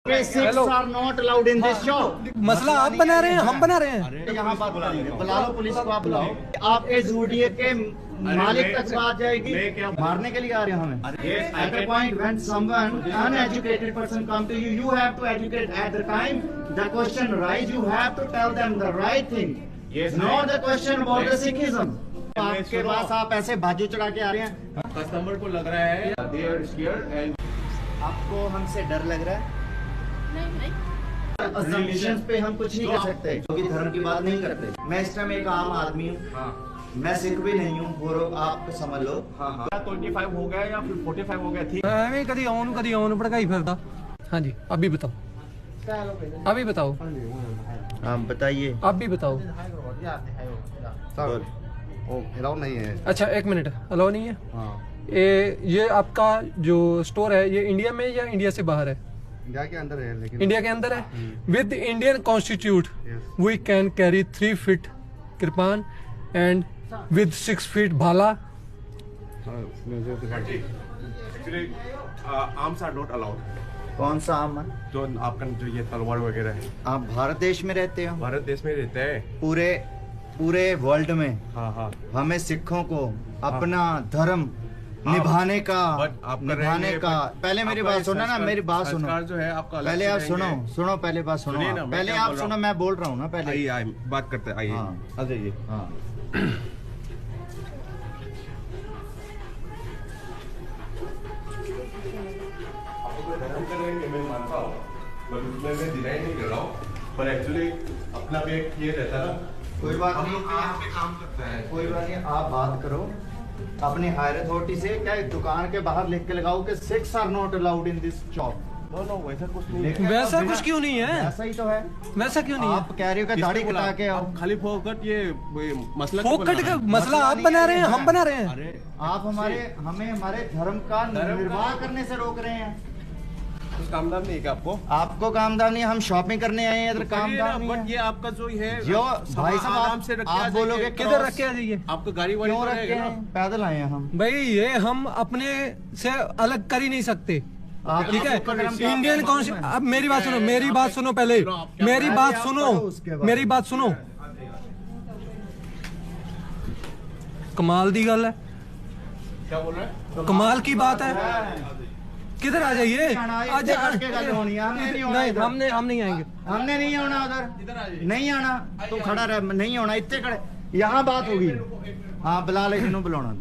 Sikhs are not allowed in this shop. मसला आप बना रहे हैं, हम बना रहे हैं। यहाँ बात बुला लो पुलिस को, आप बुलाओ। आपके जूडिये के मालिक तक बात जाएगी, मारने के लिए आ रहे हैं हमें। At a point when someone uneducated person come to you, you have to educate at the time the question rise. You have to tell them the right thing. Not the question about the Sikhism. आपके पास आप ऐसे बाजू चढ़ा के आ रहे हैं, customer को लग रहा है they are scared and आपको हमसे डर लग रहा है। Assumptions पे हम कुछ नहीं कर सकते, क्योंकि धर्म की बात नहीं करते। मैं इस टाइम एक आम आदमी हूँ, मैं सिख भी नहीं हूँ, और आप समझ लो। 25 हो गया या फिर 45 हो गया, ठीक। ਐਵੇਂ ਕਦੀ ਆਉਣ ਭੜਕਾਈ ਫਿਰਦਾ। हाँ जी, आप भी बताओ, आप भी बताओ, आप बताइए, आप भी बताओ। अलाउ नहीं है। अच्छा एक मिनट, अलाउ नहीं है। हाँ। ये आपका जो स्टोर है ये इंडिया में या इंडिया से बाहर है? इंडिया के अंदर है, लेकिन इंडिया के अंदर है। With Indian constitute we can carry 3 feet kirpan and with 6 feet भाला। Actually arms are not allowed. कौन सा आम है? जो आपका जो ये तलवार वगैरह है। आप भारत देश में रहते हो? भारत देश में रहते हैं। पूरे वर्ल्ड में हाँ हमें सिखों को अपना धर्म निभाने का पहले मेरी बात सुनो ना, मेरी बात सुनो। जो है आपका पहले आप सुनो पहले बात सुनो, पहले आप सुनो, मैं बोल रहा हूँ ना। पहले आइए बात करते हैं, आइए आ जाइए। हाँ। मैं मानता हूँ, पर उसमें मैं डिनाई नहीं कर रहा हूँ, पर एक्चुअली अपना भी एक ये रहता है ना। कोई बात नहीं, यहाँ पे काम करता है। कोई बात नहीं, आप बात करो अपनी हायर अथॉरिटी से। क्या दुकान के बाहर लिख के लगाओ कि Sikhs are not allowed in this shop? No वैसा कुछ नहीं है। वैसा कुछ क्यों नहीं है? ऐसा ही तो है। वैसा क्यों नहीं है? आप कह रहे हो कि दाढ़ी कटा के आओ। खाली फोकट ये मसला फोकट का मसला आप बना रहे हैं, हम बना रहे हैं। अरे आप हमें हमारे धर्म का निर्वाह करने से रोक रहे हैं। कुछ कामदार नहीं है क्या आपको? आपको कामदार नहीं, हम शॉपिंग करने आए हैं, इधर कामदार नहीं बट है। ये आपका जो है जो भाई साहब आराम से रख के आप बोलोगे किधर रख के आ जाइए? आपको गाड़ी वाड़ी क्यों तो रखे रहेगा ना? हैं? पैदल आए हैं हम भाई ये हम अपने से अलग कर ही नहीं सकते, आप ठीक है? आपका धर्म क्या इंडियन है? कॉन्स्टिट्यूशन। अब मेरी बात सुनो, मेरी बात सुनो पहले, मेरी बात सुनो, मेरी बात सुनो। कमाल दी गल है, क्या बोल रहे हैं? कमाल की बात है। किधर आ जाइए? हमने हम नहीं आएंगे। हमने नहीं आना उधर, नहीं आना तो खड़ा रह, नहीं आना इतने खड़े, यहाँ बात होगी। हाँ बुला ले जिन्हों बुलाना।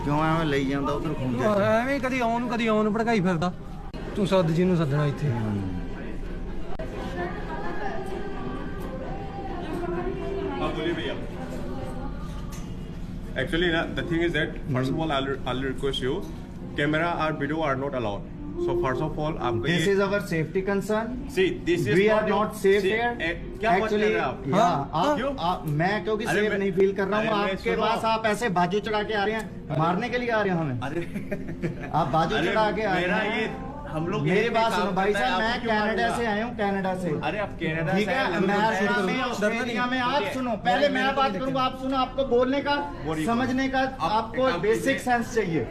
क्यों ਐਵੇਂ ਲਈ ਜਾਂਦਾ ਉਧਰ ਖੁੰਝੇ? ਐਵੇਂ ਕਦੀ ਆਉਣ ਭੜਕਾਈ ਫਿਰਦਾ। ਤੂੰ ਸੱਦ ਜਿਹਨੂੰ ਸੱਦਣਾ ਇੱਥੇ। हाँ बोलिए भैया। Actually, the thing is that first of all, I'll request you, camera or video are not allowed. So first of all, This is our safety concern. see this is We are not safe here. क्या बात कर Actually, रहे हैं आप? मैं क्योंकि अरे safe मैं- नहीं फील कर रहा हूँ। अरे मैं आपके सुनो। पास आप ऐसे बाजू चढ़ा के आ रहे हैं, मारने के लिए आ रहे हैं हमें। अरे आप बाजू अरे चढ़ा के आ रहे मेरा हैं। ये हम लोग मेरी यहीं पे बात काम सुनो भाई करते हैं, साहब, मैं आपको क्यों कनाडा मारूंगा? से आया हूँ, कनाडा से। अरे आप कनाडा ठीक से है, आए, हम लोग अमेरिका डरते में, हैं। ऑस्ट्रेलिया में, आप ठीक है। सुनो पहले मैं बात मैंने करूंगा, आप सुनो। आपको बोलने का, बोलिए। समझने का, आप आपको एक काम बेसिक कीजिए। सेंस चाहिए।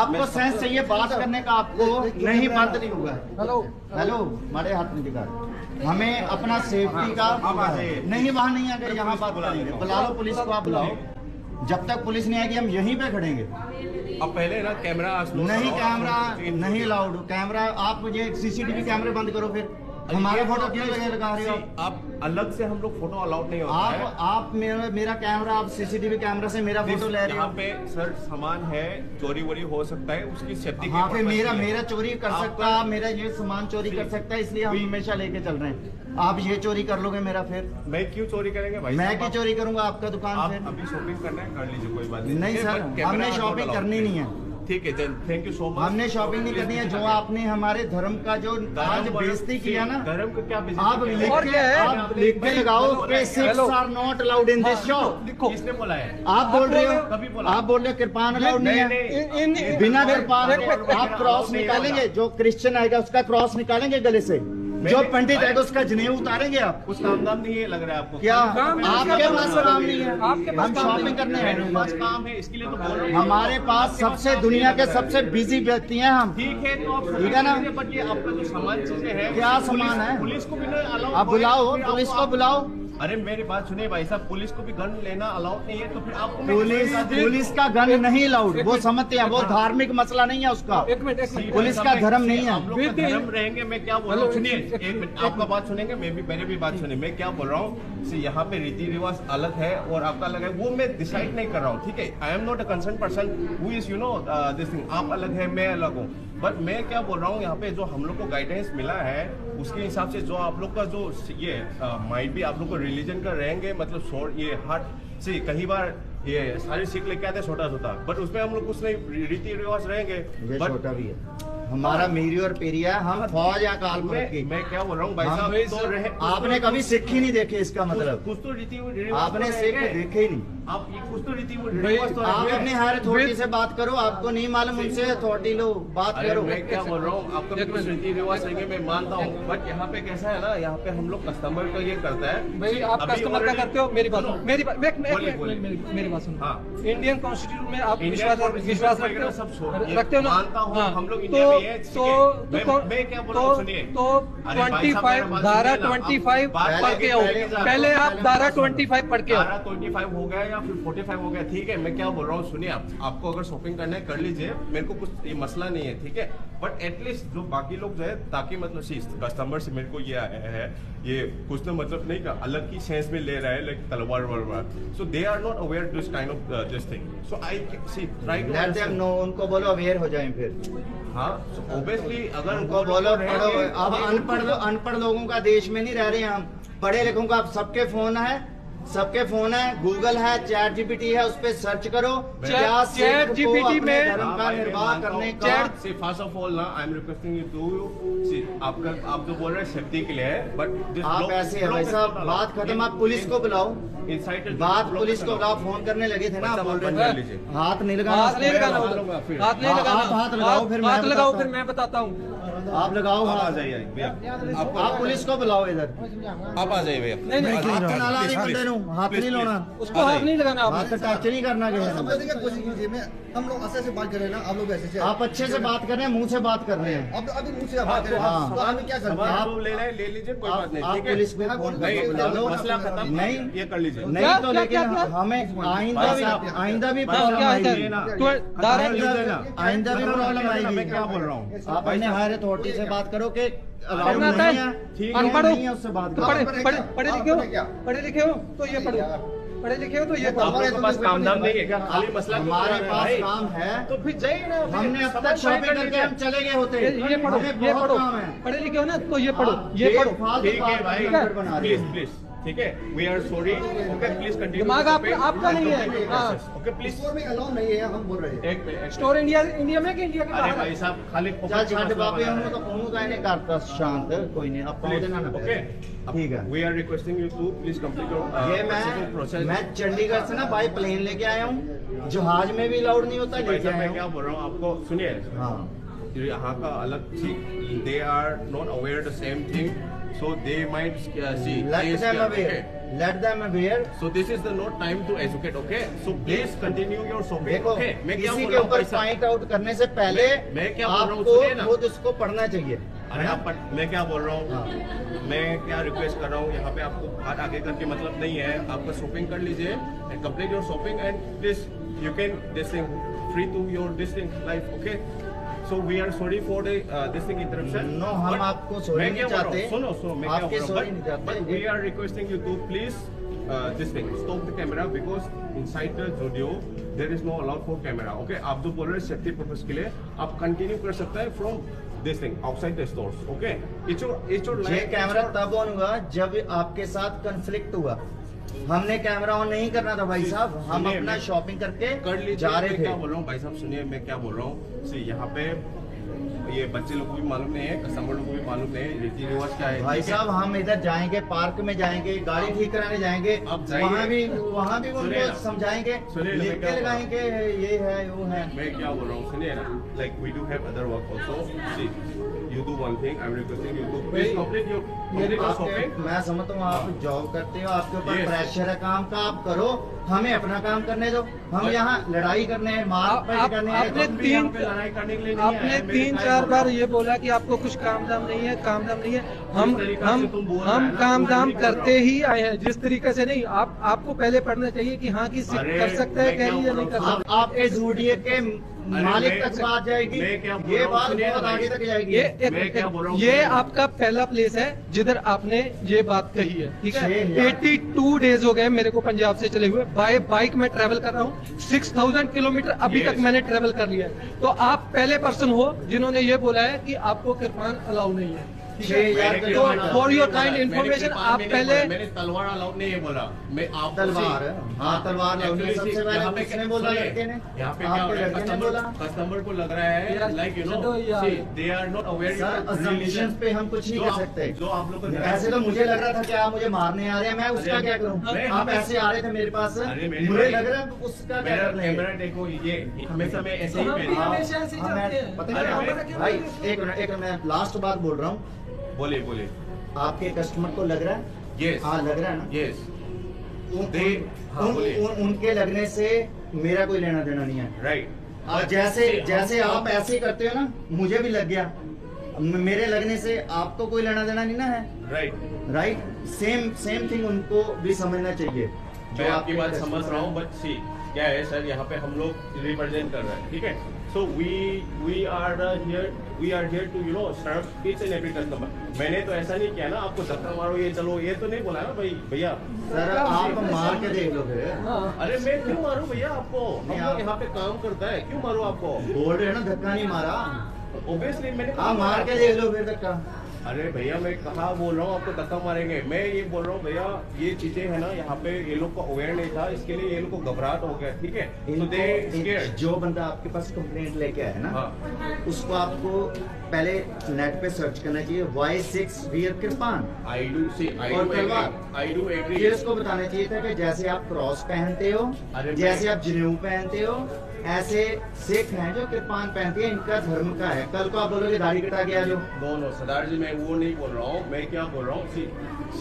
आपको सेंस चाहिए बात करने का, आपको नहीं बंद नहीं होगा। हेलो हमारे हाथ में दिखा। हमें अपना सेफ्टी का नहीं, वहाँ नहीं आकर यहाँ बात करेंगे। बुला लो पुलिस को, आप बुलाओ। जब तक पुलिस नहीं आएगी हम यहीं पे खड़ेंगे। अब पहले ना कैमरा नहीं, कैमरा नहीं अलाउड। कैमरा आप मुझे सीसीटीवी कैमरे बंद करो। फिर हमारे फोटो क्यों लगा रहे हो? आप अलग से हम लोग फोटो अलाउड नहीं होता है। आप मेरा कैमरा, आप सीसीटीवी कैमरा से मेरा फोटो ले रहे यहाँ हो। पे सर सामान है, चोरी वोरी हो सकता है, उसकी सेफ्टी हाँ पे मेरा चोरी कर सकता है, मेरा ये सामान चोरी कर सकता है, इसलिए हम हमेशा लेके चल रहे हैं। आप ये चोरी कर लोगे मेरा, फिर मैं क्यों चोरी करेंगे भाई? मैं क्यों चोरी करूंगा आपका दुकान? आप फिर अभी शॉपिंग करना है, कर लीजिए, कोई बात नहीं। नहीं सर, हमने शॉपिंग करनी नहीं है। ठीक है, थैंक यू सो मच। हमने शॉपिंग नहीं करनी है। जो आपने हमारे धर्म का जो आज बेइज्जती किया ना, धर्म का क्या आप बेइज्जती लिख के लगाओ कि Sikhs are not allowed in this shop. किसने बोला है? आप बोल रहे हो, कभी बोला? आप बोल रहे हो कृपान अलाउड नहीं है। बिना कृपान के आप क्रॉस निकालेंगे, जो क्रिश्चियन आएगा उसका क्रॉस निकालेंगे गले से। जो पंडित है उसका जनेऊ उतारेंगे आप? कुछ काम दाम नहीं है लग रहा है आपको? क्या काम है, आपके पास काम नहीं है? आपके पास हम काम शॉपिंग नहीं। करने आए मेरे हैं। पास काम है, इसके लिए तो बोल रहा हूँ। हमारे पास सबसे दुनिया के सबसे बिजी व्यक्ति हैं हम। ठीक है, तो आप ठीक है ना? बट ये आपका जो सामान चीजें हैं, क्या सामान है? पुलिस को भी नहीं अलाउ। आप बुलाओ, पुलिस को बुलाओ। अरे मेरी बात सुनिए भाई साहब, पुलिस को भी गन लेना अलाउड नहीं है, तो फिर आपको पुलिस का गन नहीं अलाउड, वो समझते हैं, वो धार्मिक मसला नहीं है उसका। एक मिनट पुलिस का धर्म नहीं है। आप लोग का धर्म रहेंगे। मैं क्या बोल रहा हूँ, सुनिए एक मिनट, आपका बात सुनेंगे, मेरे भी बात सुनिए। मैं क्या बोल रहा हूँ, यहाँ पे रीति रिवाज अलग है और आपका अलग है, वो मैं डिसाइड नहीं कर रहा हूँ, ठीक है? I am not a concern person who is this thing. आप अलग है, मैं अलग हूँ, बट मैं क्या बोल रहा हूँ, यहाँ पे जो हम लोग को गाइडेंस मिला है उसके हिसाब से जो आप लोग का जो ये माइंड भी आप लोग को रिलीजन का रहेंगे, मतलब ये हार्ट से कई बार ये सारे सीख लेके आते हैं छोटा छोटा, बट उसमें हम लोग कुछ नहीं रीति रिवाज रहेंगे। ये बट छोटा भी है, हमारा मीरी और पेरिया, हम फौज या काल की। मैं क्या बोल रहा हूँ भाई हम साहब, तो रहे आपने कभी सिख ही नहीं देखे, इसका मतलब कुछ तो रीति रिवाज आपने तो सिख रहेंगे। देखे ही नहीं। आप ये कुछ तो रीति रिवाज तो आप रहेंगे। अपने हायर अथॉरिटी से बात करो, आपको नहीं मालूम उनसे अथॉरिटी लो, बात अरे करो। मैं क्या बोल रहा हूँ, आपका कुछ रीति रिवाज रहेंगे, मैं मानता हूँ, बट यहाँ पे कैसा है ना, यहाँ पे हम लोग कस्टमर का ये करता है। भाई आप अभी कस्टमर का already- करते हो, मेरी बात सुनो, सुनो, मेरी बात बोलिए, बोलिए। मेरी बात सुनो। हाँ। इंडियन कॉन्स्टिट्यूशन में आप इंडियन विश्वास रखते हो? सब छोड़- ये रखते हो ना? मानता हूँ, हाँ। हम लोग इंडिया में हैं, ठीक है। मैं क्या बोल रहा हूँ, सुनिए। तो अरे भाई साहब, 25 मेरा बात धारा सुनिए ना, 25 बात पढ़ के आओ। पहले आप धारा 25 पढ़ के आओ। धारा 25 हो गया या फिर 45 हो गया, ठीक है? मैं क्या बोल रहा हूँ, सुनिए, आपको अगर शॉपिंग करना है कर लीजिए, मेरे को कुछ ये मसला नहीं है, ठीक है? बट एटलीस्ट जो बाकी लोग जो है, ताकि मतलब कस्टमर से मेरे को ये आया है, ये कुछ तो मतलब नहीं का अलग की सेंस में ले रहा है, लाइक तलवार वलवार, so they are not aware this kind of this thing, so I see try to let them know, उनको बोलो अवेयर हो जाएं फिर। हाँ, ऑब्वियसली अगर उनको बोलो पढ़ो। अब अनपढ़ लोगों का देश में नहीं रह रहे हैं हम, पढ़े लिखों का सबके फोन है, गूगल है, चैट जीपीटी है, उस पे सर्च करो। क्या चैट GPT में धर्म का निर्वाह करने का। फर्स्ट ऑफ ऑल ना, I am requesting you to आप जो बोल रहे हैं सेफ्टी के लिए है, बट आप ऐसे है भाई साहब, बात खत्म, आप पुलिस को बुलाओ। बात पुलिस को बुलाओ, फोन करने लगे थे ना, आप बोल रहे थे हाथ नहीं लगाना। हाथ नहीं लगाना, हाथ नहीं लगाना। हाथ लगाओ, फिर हाथ मैं लगाओ, बताता फिर तो मैं बताता हूँ। आप लगाओ आप आ हाथ। जाइए भैया, आप पुलिस को बुलाओ इधर। आप आ जाइए भैया। नहीं नहीं, हाथ तो ना ला रही बंदे नू, हाथ नहीं लाना, उसको हाथ नहीं लगाना हाथ आपने। टच नहीं करना किसी सब ने। देखिए कोशिश कीजिए, मैं हम लोग ऐसे ऐसे बात कर रहे हैं ना, आप लोग ऐसे ऐसे आप अच्छे से बात कर रहे हैं, मुंह से बात कर रहे हैं। अब अभी मुंह से आप बात कर रहे हाँ। हैं, तो हमें क्या करना है? आप ले ले लीजिए, कोई बात नहीं, आप ठीक है? पुलिस में फोन नहीं, करके बुला लो। मसला खत्म, नहीं। ये कर लीजिए। नहीं क्या- तो क्या- लेकिन क्या- हमें आइंदा भाई साहब, भी क्या प्रॉब्लम है? आएगी। तो धारा आइंदा भी प्रॉब्लम आएगी। मैं क्या बोल रहा हूँ, आप अपने हायर अथॉरिटी से बात करो कि अलाउड करना नहीं है। है, ठीक है, अनपढ़ हो नहीं है, उससे बात तो करो। पढ़े लिखे हो, पढ़े लिखे हो तो ये पढ़ो, पढ़े लिखे हो तो ये आप पढ़ो। लोगों के पास काम धाम नहीं है क्या? खाली मसला क्यों हमारे कर रहे हैं पास भाई? काम है, तो फिर जाइए ना, हमने अब तक शॉपिंग करके हम चले गए होते। ये पढ़ो, हमें ये बहुत पढ़ो, काम है। पढ़े लिखे हो ना तो ये पढ़ो, आप ये पढ़ो। बेफालतू ठीक है बात भाई, नंबर बना रहे प्लीज हैं। प्लीज, ठीक है, we are sorry, okay, please continue. दिमाग आपका नहीं है। हाँ। ओके प्लीज, स्टोर में अलाउ नहीं है, हम बोल रहे हैं। एक मिनट। स्टोर इंडिया में कि इंडिया के अरे बाहर? भाई साहब, खाली चल छाट बापे हम तो कहूँ का नहीं करता शांत, कोई नहीं, अब पहुंच देना ना। ओके, ठीक है। We are requesting you to please complete your ये मैं चंडीगढ़ से ना बाई प्लेन लेके आया हूँ, जहाज में भी अलाउड नहीं होता, भाई लेके साहब, मैं आया क्या हूँ। बोल रहा हूँ आपको, सुनिए, हाँ, यहाँ का अलग सी, they are not aware the same thing, so they might see, let them aware, let them aware। so this is the not time to educate, okay, so please continue your shopping, देखो, okay? मैं क्या किसी बोल के रहा हूँ ऊपर भाई साहब? पॉइंट आउट करने से पहले मैं क्या बोल रहा हूँ, आपको सुनिए ना। खुद उसको पढ़ना चाहिए। अरे आप मैं क्या बोल रहा हूँ, हाँ। मैं क्या रिक्वेस्ट कर रहा हूँ, यहाँ पे आपको हाथ आगे करके मतलब नहीं है, आपका शॉपिंग कर लीजिए, complete your shopping and please you can this thing free to your this thing life, okay? So we are sorry for this thing interruption. No, हम आपको sorry नहीं चाहते। सुनो मैं क्या आपके बोल रहा sorry नहीं चाहते। हूँ, we are requesting you to please this thing, stop the camera because inside the studio there is no allowed for camera, okay? आप जो बोल रहे हैं सेफ्टी पर्पस के लिए आप कंटिन्यू कर सकते हैं from this thing outside the stores, okay? It's your ये कैमरा तब ऑन हुआ जब आपके साथ कंफ्लिक्ट हुआ, हमने कैमरा ऑन नहीं करना था भाई साहब, हम सुनिए, अपना मैं- शॉपिंग करके कर लीजिए। जा रहे मैं थे। क्या बोल रहा हूँ भाई साहब, सुनिए मैं क्या बोल रहा हूँ, सी यहाँ पे ये बच्चे लोग को भी मालूम नहीं है, कस्टमर लोग को भी मालूम नहीं है रीति रिवाज क्या है। भाई साहब हम इधर जाएंगे, पार्क में जाएंगे, गाड़ी ठीक कराने जाएंगे, आप जाइए। वहाँ भी सुनिए उनको ना। समझाएंगे, सुनिए ना, लिख मैं क्या के लगाएंगे ये है वो है। मैं क्या बोल रहा हूँ सुनिए ना, like we do have other work also. See you do one thing, I am requesting you to please complete your shopping. मैं समझता हूँ आप जॉब करते हो, आपके ऊपर Yes. प्रेशर है काम का, आप करो, हमें अपना काम करने दो। हम But- यहाँ लड़ाई करने हैं, मारपीट करने हैं। आपने हम भी यहाँ पे तीन- लड़ाई करने के लिए नहीं आए आपने हैं, मेरे 3-4 भाई बार बोल ये बोला कि आपको कुछ काम दाम नहीं है, काम दाम नहीं है। हम जिस तरीका से तुम बोल रहे हम हैं ना, काम वो दाम नहीं कर रहा करते हूँ। ही आए हैं, जिस तरीके से नहीं। आपको पहले पढ़ना चाहिए कि हाँ की अरे, कर सकते हैं मैं क्या कैरी या नहीं बोल कर रहा हूँ? सकते। आपके जूडियो के मालिक मैं- तक बात जाएगी, मैं क्या बोल ये रहा हूँ? बात सुनिए बहुत ना आगे भाई। तक जाएगी। मैं क्या बोल रहा हूँ? ये आपका पहला प्लेस है जिधर आपने ये बात कही है, ठीक है। 6,000 82 डेज हो गए मेरे को पंजाब से चले हुए, बाय बाइक में ट्रेवल कर रहा हूँ। 6000 किलोमीटर अभी Yes. तक मैंने ट्रेवल कर लिया है। तो आप पहले पर्सन हो जिन्होंने ये बोला है कि आपको किरपान अलाउ नहीं है, ठीक है। 6,000 मैंने तो किरपान for your नहीं kind बोला, information, मैंने आप किरपान नहीं पहले- बोला, मैंने तलवार अलाउड नहीं है बोला। मैं आप तलवार है, हाँ तलवार लाऊंगी। Actually, सबसे पहले यहाँ पे किसने बोला? सुनिए, लड़के ने, यहाँ पे क्या हो आपके रहा है, लड़के ने बोला। कस्टमर को लग रहा है यार, लाइक यू नो चलो यार। They are not aware sir assumptions पे हम कुछ नहीं कर सकते। जो आप लोग को ऐसे तो मुझे लग रहा था कि आप मुझे मारने आ रहे हैं, मैं उसका अरे, क्या करूं? मैं- आप ऐसे आ रहे थे मेरे पास, अरे मेरी मुझे भाई, लग रहा है उसका क्या मेरा करना है? कैमरा देखो, ये हमेशा मैं ऐसे ही हम भी पहनता हूँ। हमेशा ऐसे ही हाँ, चलते मैं- हैं। पता अरे, है मैं- भाई, एक मिनट मैं लास्ट बात बोल रहा हूँ। बोलिए बोलिए। आपके कस्टमर को लग रहा है? यस हाँ लग रहा है ना? यस उन- दे- हाँ, उन- बोलिए। उन- उनके लगने से मेरा कोई लेना देना नहीं है। राइट। और जैसे आप ऐसे करते हो ना, मुझे भी लग गया, मेरे लगने से आपको कोई लेना देना नहीं ना है, राइट। राइट? सेम थिंग उनको भी समझना चाहिए। मैं आपकी बात customer समझ रहा हूँ, हैं। बट सी क्या है सर, यहाँ पे हम लोग रिप्रेजेंट कर रहे हैं, ठीक है। So we are here to you know serve each and every customer. मैंने तो ऐसा नहीं किया ना, आपको धक्का मारो ये चलो, ये तो नहीं बोला ना भाई भैया। सर आप मार के देख लो फिर। हाँ। अरे मैं क्यों मारूं भैया आपको? हम नहीं, लोग आप- यहाँ पे काम करता है, क्यों मारूं आपको? बोल रहे हो ना धक्का नहीं मारा, ऑब्वियसली मैंने आप मार के देख लो फिर धक्का। अरे भैया मैं कहाँ बोल रहा हूँ आपको धक्का मारेंगे? मैं ये बोल रहा हूँ भैया ये चीजें है ना, यहाँ पे ये लोग को अवेयर नहीं था, इसके लिए ये लोग को घबराहट हो गया, ठीक है। तो दे स्केयर्ड। जो बंदा आपके पास कंप्लेंट लेके आया ना, हाँ। उसको आपको पहले नेट पे सर्च करना चाहिए, Y6 wear Kirpan. I do see आई और डू तलवार। I do agree. ये उसको बताना चाहिए था कि जैसे आप क्रॉस पहनते हो, अरे जैसे मैं- आप जनेऊ पहनते हो, ऐसे सिख हैं जो कृपान पहनते हैं, इनका धर्म का है। कल को आप बोलोगे दाढ़ी कटा के आ जाओ। नो सरदार जी, मैं वो नहीं बोल रहा हूँ। मैं क्या बोल रहा हूँ, सी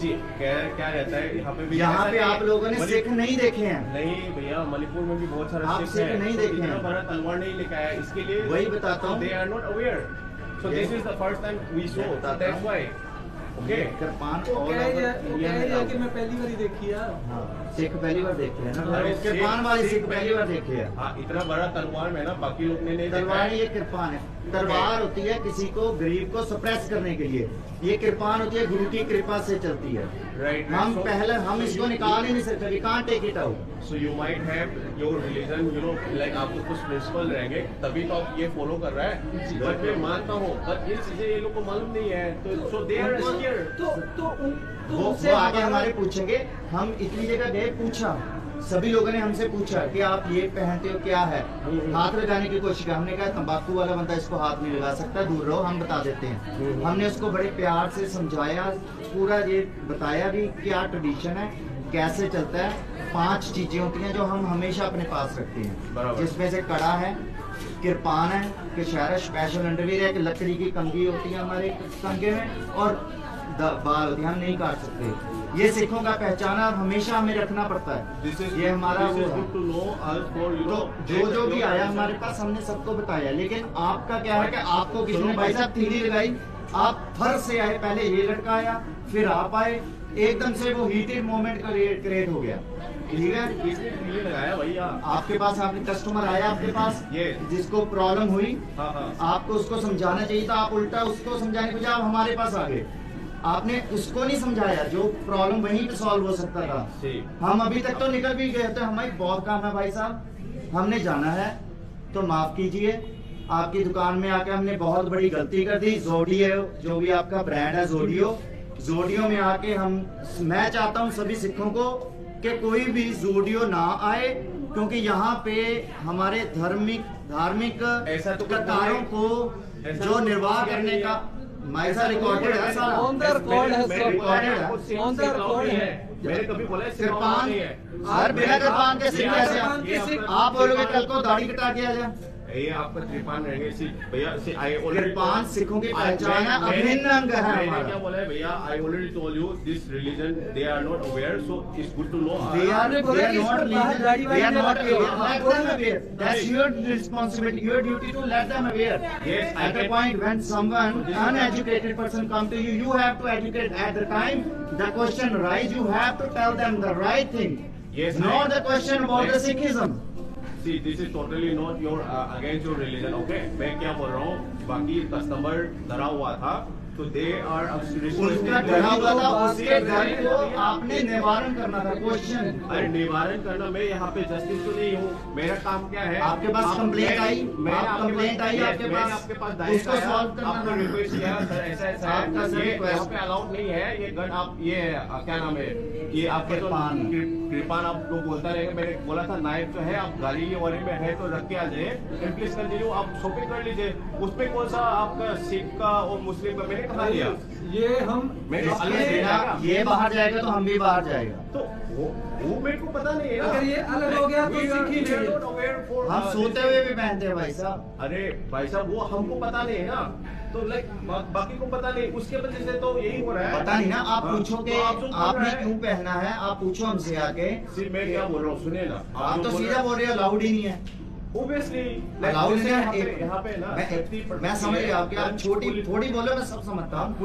क्या रहता है यहाँ पे भी। यहाँ ऐसा पे नहीं- आप लोगों ने मणि- सिख नहीं देखे हैं। नहीं भैया, मणिपुर में भी बहुत सारे आप सिख सिख हैं, नहीं तो देखे इतना हैं। बड़ा तलवार नहीं लेके आया, इसके लिए वही बताता हूँ। They are not aware. So this is the first time we so, बताता दैट्स हूँ। व्हाई। ओके। कृपान वो all कह over रही है India में कि मैं पहली बार ही देखी यार। हाँ, सिख पहली बार देखे हैं ना, अरे कृपान वाली सिख पहली बार देखे हैं। हाँ, इतना बड़ा तलवार में ना बाकी लोग ने नहीं देखा तलवार है। ये कृपान है। तलवार होती है किसी को गरीब को सप्रेस करने के लिए, ये कृपान होती है गुरु की कृपा से चलती है। Right. हम So- पहले हम इसको निकाल ही नहीं सकते, we can't take it out. So you might have your religion, you know, like आपको कुछ प्रिंसिपल रहेंगे, तभी तो आप ये फॉलो कर रहा है। बट मैं मानता हूँ, बट ये चीजें ये लोग को मालूम नहीं है, तो so they are scared. वो उनसे आगे हमारे पूछेंगे। हम इतनी जगह गए, पूछा, सभी लोगों ने हमसे पूछा कि आप ये पहनते हो क्या है, हाथ लगाने की कोशिश की। हमने कहा तंबाकू वाला बंदा इसको हाथ नहीं लगा सकता, दूर रहो, हम बता देते हैं। हमने उसको बड़े प्यार से समझाया, पूरा ये बताया भी क्या ट्रेडिशन है, कैसे चलता है। 5 चीजें होती हैं जो हम हमेशा अपने पास रखते हैं, बराबर। जिसमें से कड़ा है, कृपान है, कशहरा स्पेशल अंडरवियर है, कि लकड़ी की कंघी होती है हमारे कंघे में, और बाल होती है, हम नहीं काट सकते। ये सिखों का पहचाना हमेशा हमें रखना पड़ता है। This is ये हमारा this वो is है। good to know us for you know. तो जो भी आया हमारे पास हमने सबको बताया, लेकिन आपका क्या है कि आपको किसी ने सुनो भाई भाई। साहब थीली लगाई, आप फर से आए, पहले ये लड़का आया, फिर आप आए, एकदम से वो हीटेड मोमेंट क्रिएट हो गया, ठीक है। इसने थीली लगाया भैया। आपके पास आपके कस्टमर आया आपके पास, Yes. जिसको प्रॉब्लम हुई, हाँ हाँ। आपको उसको समझाना चाहिए था, आप उल्टा उसको समझाने के बजाय आप हमारे पास आ गए। आपने उसको नहीं समझाया जो प्रॉब्लम वहीं पे सॉल्व हो सकता था। जी। हम अभी तक तो निकल भी गए थे, हमारी बहुत काम है भाई साहब, हमने जाना है, तो माफ कीजिए। आपकी दुकान में आके हमने बहुत बड़ी गलती कर दी। जोडियो जो भी आपका ब्रांड है, जोडियो में आके मैं चाहता हूँ सभी सिखों को कि कोई भी जूडियो ना आए, क्योंकि यहाँ पे हमारे धार्मिक ऐसा तो कुछ कतारों को जो निर्वाह करने का ऐसा रिकॉर्डेड है सारा। ऑन द रिकॉर्ड है, सब ऑन द रिकॉर्ड है। मैंने कभी बोला है कृपान नहीं है। हर बिना कृपान के सिख कैसे कृपान के सिख- आप बोलोगे कल को दाढ़ी कटा के आ जाए? ये आपका कृपान रहेंगे भैया से आई कृपान सिखों की पहचान है, अभिन्न अंग है मैंने हमारा। क्या बोला है भैया, I already told you this religion they are not aware, so it's good to know. They are आपने बोला कि not इसके बाद दाढ़ी they are वाली not नहीं aware. लगाई। Let them aware. That's your responsibility, your duty to let them aware. Yes, I At the can- point when someone uneducated person come to you, you have to educate. At the time the question rise, you have to tell them the right thing. Yes, Not the question about the Sikhism. See, this is totally not your against your religion, okay? मैं क्या बोल रहा हूँ, बाकी customer डरा हुआ था, तो they are उसका डरा हुआ था, उसके घर को आपने निवारण करना था। क्वेश्चन अरे निवारण करना, मैं यहाँ पे जस्टिस तो नहीं हूँ, मेरा काम क्या है? आपके पास कंप्लेंट आई, कंप्लेंट आई आपके पास, आपके पास उसको सॉल्व करना आपको था। रिक्वेस्ट किया सर, ऐसा आपका सर ये request- यहाँ पे अलाउड नहीं है, ये गन आप ये क्या नाम है, ये आपके जो कृपान। कृपान आप लोग बोलता रहेगा, मैंने बोला था नाइफ जो है आप गाड़ी वाली में है तो रख के आ जाए, प्लीज कंटिन्यू, आप शॉपिंग कर लीजिए, उसमें कौन सा आपका सिख का और मुस्लिम का मैंने कहा दिया? ये हम मैंने अलग इसके दिया बिना ये बाहर जाएगा तो हम भी बाहर जाएगा। तो वो मेरे को पता नहीं है ना। अगर ये अलग हो गया तो We are- Sikh he we are नहीं है। not aware for, हम सोते हुए भी पहनते हैं भाई साहब। अरे भाई साहब वो हमको पता नहीं है ना, तो लाइक बाकी को पता नहीं, उसके वजह से तो यही हो रहा है। पता नहीं ना, आप हाँ, पूछोगे तो आप जो बोल आपने रहे हैं- क्यों पहना है, आप पूछो हमसे आके। सिर्फ मैं क्या बोल रहा हूँ, सुनिए ना, आप तो जो सीधा बोल रहे हो अलाउड ही नहीं है। ऑब्वियसली अलाउड नहीं है। यहाँ पे ना मैं समझ गया आपकी, आप छोटी थोड़ी बोलो, मैं सब समझता हूँ।